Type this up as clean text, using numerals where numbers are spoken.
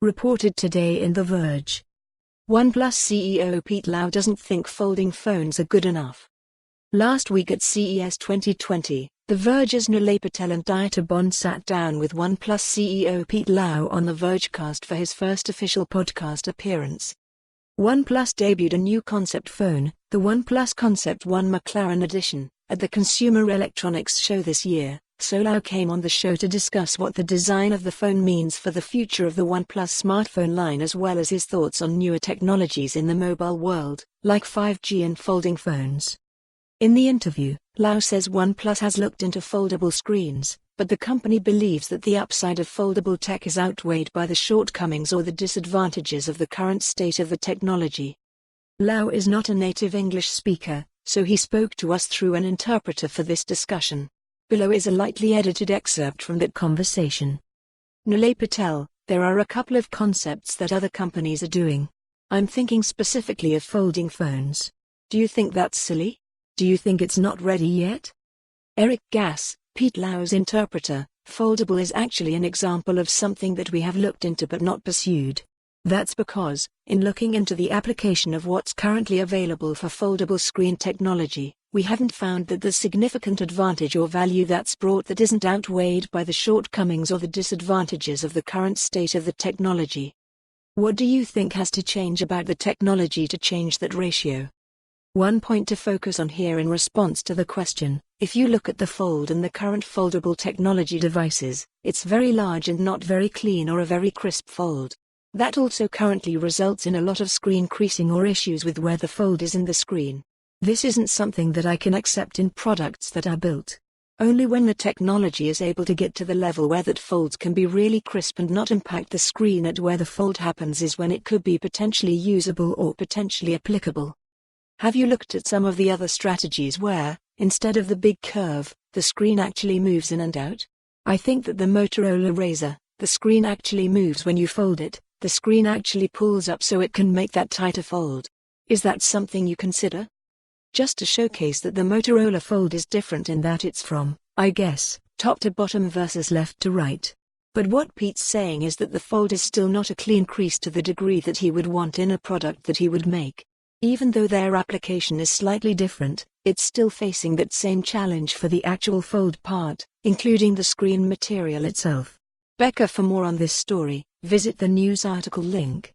reported today in The Verge. OnePlus CEO Pete Lau doesn't think folding phones are good enough. Last week at CES 2020, The Verge's Nilay, Patel and Bohn sat down with OnePlus CEO Pete Lau on the Vergecast for his first official podcast appearance. OnePlus debuted a new concept phone, the OnePlus Concept One McLaren Edition, at the Consumer Electronics Show this year, so Lau came on the show to discuss what the design of the phone means for the future of the OnePlus smartphone line as well as his thoughts on newer technologies in the mobile world, like 5G and folding phones. In the interview, Lau says OnePlus has looked into foldable screens, but the company believes that the upside of foldable tech is outweighed by the shortcomings or the disadvantages of the current state of the technology. Lau is not a native English speaker, so he spoke to us through an interpreter for this discussion. Below is a lightly edited excerpt from that conversation. Nilay, Patel, there are a couple of concepts that other companies are doing. I'm thinking specifically of folding phones. Do you think that's silly? Do you think it's not ready yet? Eric Gass, Pete Lau's interpreter, foldable is actually an example of something that we have looked into but not pursued. That's because, in looking into the application of what's currently available for foldable screen technology, we haven't found that there's significant advantage or value that's brought that isn't outweighed by the shortcomings or the disadvantages of the current state of the technology. What do you think has to change about the technology to change that ratio? One point to focus on here in response to the question, if you look at the Fold and the current foldable technology devices, it's very large and not very clean or a very crisp fold. That also currently results in a lot of screen creasing or issues with where the fold is in the screen. This isn't something that I can accept in products that are built. Only when the technology is able to get to the level where that folds can be really crisp and not impact the screen at where the fold happens is when it could be potentially usable or potentially applicable. Have you looked at some of the other strategies where, instead of the big curve, the screen actually moves in and out? I think that the Motorola Razr, the screen actually moves when you fold it, the screen actually pulls up so it can make that tighter fold. Is that something you consider? Just to showcase that the Motorola Fold is different in that it's from, I guess, top to bottom versus left to right. But what Pete's saying is that the fold is still not a clean crease to the degree that he would want in a product that he would make. Even though their application is slightly different, it's still facing that same challenge for the actual fold part, including the screen material itself. For more on this story, visit the news article link.